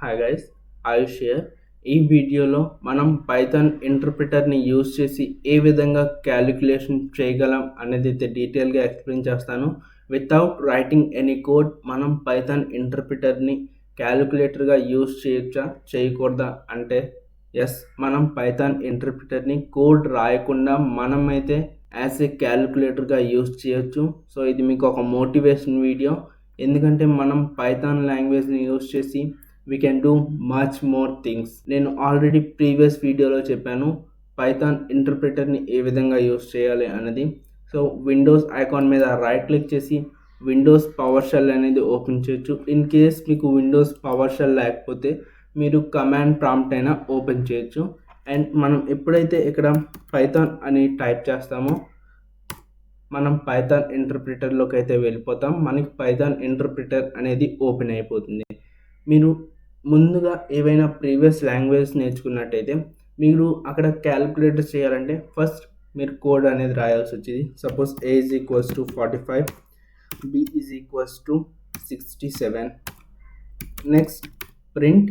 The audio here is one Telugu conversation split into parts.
Hi guys, Ayush here. ఈ వీడియోలో మనం పైథాన్ ఇంటర్ప్రిటర్ని యూజ్ చేసి ఏ విధంగా క్యాలిక్యులేషన్ చేయగలం అనేది అయితే డీటెయిల్గా ఎక్స్ప్లెయిన్ చేస్తాను. వితౌట్ రైటింగ్ ఎనీ కోడ్ మనం పైథాన్ ఇంటర్ప్రిటర్ని క్యాలిక్యులేటర్గా యూజ్ చేయొచ్చా చేయకూడదా అంటే ఎస్, మనం పైథాన్ ఇంటర్ప్రిటర్ని కోడ్ రాయకుండా మనమైతే యాజ్ ఏ క్యాలిక్యులేటర్గా యూజ్ చేయొచ్చు. సో ఇది మీకు ఒక మోటివేషన్ వీడియో. ఎందుకంటే మనం పైథాన్ లాంగ్వేజ్ని యూజ్ చేసి we can do much more things. నేను ఆల్రెడీ ప్రీవియస్ వీడియోలో చెప్పాను పైథాన్ ఇంటర్ప్రిటర్ని ఏ విధంగా యూజ్ చేయాలి అన్నది. సో విండోస్ ఐకాన్ మీద రైట్ క్లిక్ చేసి విండోస్ పవర్ షెల్ అనేది ఓపెన్ చేయొచ్చు. ఇన్ కేస్ మీకు విండోస్ పవర్ షెల్ లేకపోతే మీరు కమాండ్ ప్రాంప్ట్ అయినా ఓపెన్ చేయొచ్చు. అండ్ మనం ఎప్పుడైతే ఇక్కడ పైథాన్ అని టైప్ చేస్తామో మనం పైథాన్ ఇంటర్ప్రిటర్లోకి అయితే వెళ్ళిపోతాం. మనకి పైథాన్ ఇంటర్ప్రిటర్ అనేది ఓపెన్ అయిపోతుంది. మీరు ముందుగా ఏవైనా ప్రీవియస్ లాంగ్వేజ్ నేర్చుకున్నట్టయితే మీరు అక్కడ క్యాలిక్యులేటర్ చేయాలంటే ఫస్ట్ మీరు కోడ్ అనేది రాయాల్సి వచ్చేది. Suppose a is equals to 45, b is equals to 67, next print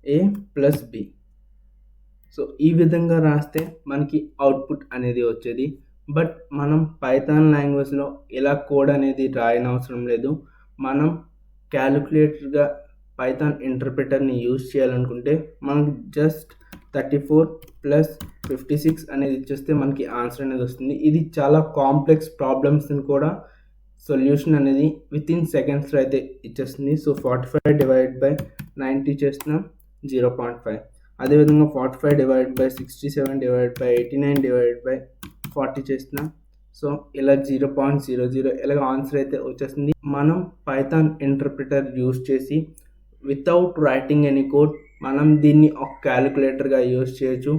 a plus b. So ఈ విధంగా రాస్తే మనకి అవుట్పుట్ అనేది వచ్చేది. బట్ మనం పైథాన్ లాంగ్వేజ్లో ఇలా కోడ్ అనేది రాయనవసరం లేదు. మనం క్యాలిక్యులేటర్గా పైథాన్ ఇంటర్ప్రిటర్ని యూజ్ చేయాలనుకుంటే మనకి జస్ట్ 34 ప్లస్ 56 అనేది ఇచ్చేస్తే మనకి ఆన్సర్ అనేది వస్తుంది. ఇది చాలా కాంప్లెక్స్ ప్రాబ్లమ్స్ని కూడా సొల్యూషన్ అనేది విత్ ఇన్ సెకండ్స్లో అయితే ఇచ్చేస్తుంది. సో 45 డివైడ్ బై 90 చేసిన 0.5, అదేవిధంగా 45 divide by 67 divide by 89 divide by 40 చేసిన సో ఇలా 0.00 ఇలాగ ఆన్సర్ అయితే వచ్చేస్తుంది. మనం పైథాన్ ఇంటర్ప్రిటర్ యూజ్ చేసి వితౌట్ రైటింగ్ ఎనీ కోడ్ మనం దీన్ని ఒక క్యాలిక్యులేటర్గా యూజ్ చేయొచ్చు.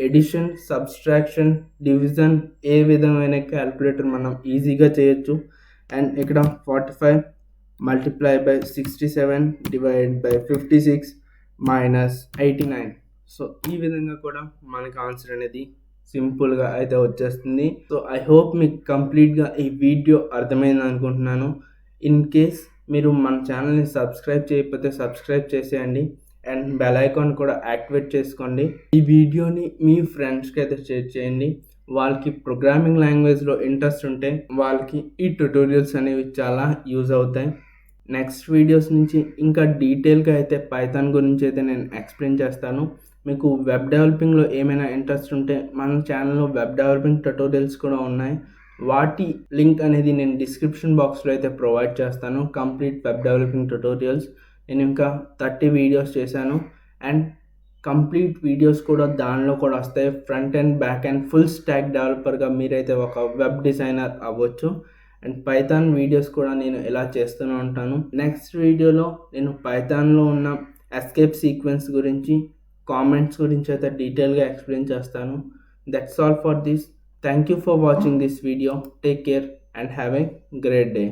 ఎడిషన్, సబ్స్ట్రాక్షన్, డివిజన్ ఏ విధమైన క్యాలిక్యులేటర్ మనం ఈజీగా చేయొచ్చు. అండ్ ఇక్కడ 45 multiply by 67 divide by 56 minus 89. So ఈ విధంగా కూడా మనకి ఆన్సర్ అనేది సింపుల్గా అయితే వచ్చేస్తుంది. సో ఐ హోప్ మీకు కంప్లీట్గా ఈ వీడియో అర్థమైంది అనుకుంటున్నాను. ఇన్ కేస్ మీరు మన ఛానల్ని సబ్స్క్రైబ్ చేయకపోతే సబ్స్క్రైబ్ చేసేయండి అండ్ బెల్ ఐకాన్ కూడా యాక్టివేట్ చేసుకోండి. ఈ వీడియోని మీ ఫ్రెండ్స్కి అయితే షేర్ చేయండి. వాళ్ళకి ప్రోగ్రామింగ్ లాంగ్వేజ్లో ఇంట్రెస్ట్ ఉంటే వాళ్ళకి ఈ ట్యుటోరియల్స్ అనేవి చాలా యూజ్ అవుతాయి. నెక్స్ట్ వీడియోస్ నుంచి ఇంకా డీటెయిల్గా అయితే పైథాన్ గురించి అయితే నేను ఎక్స్ప్లెయిన్ చేస్తాను. మీకు వెబ్ డెవలపింగ్లో ఏమైనా ఇంట్రెస్ట్ ఉంటే మన ఛానల్లో వెబ్ డెవలపింగ్ ట్యుటోరియల్స్ కూడా ఉన్నాయి. వాటి లింక్ అనేది నేను డిస్క్రిప్షన్ బాక్స్లో అయితే ప్రొవైడ్ చేస్తాను. కంప్లీట్ వెబ్ డెవలపింగ్ ట్యుటోరియల్స్ నేను ఇంకా 30 వీడియోస్ చేశాను అండ్ కంప్లీట్ వీడియోస్ కూడా దానిలో కూడా వస్తాయి. Front and back and full stack డెవలపర్గా మీరైతే ఒక వెబ్ డిజైనర్ అవ్వచ్చు. అండ్ పైథాన్ వీడియోస్ కూడా నేను ఇలా చేస్తూనే ఉంటాను. నెక్స్ట్ వీడియోలో నేను పైథాన్లో ఉన్న ఎస్కేప్ సీక్వెన్స్ గురించి, కామెంట్స్ గురించి అయితే డీటెయిల్గా ఎక్స్ప్లెయిన్ చేస్తాను. That's all for this. Thank you for watching this video. Take care and have a great day.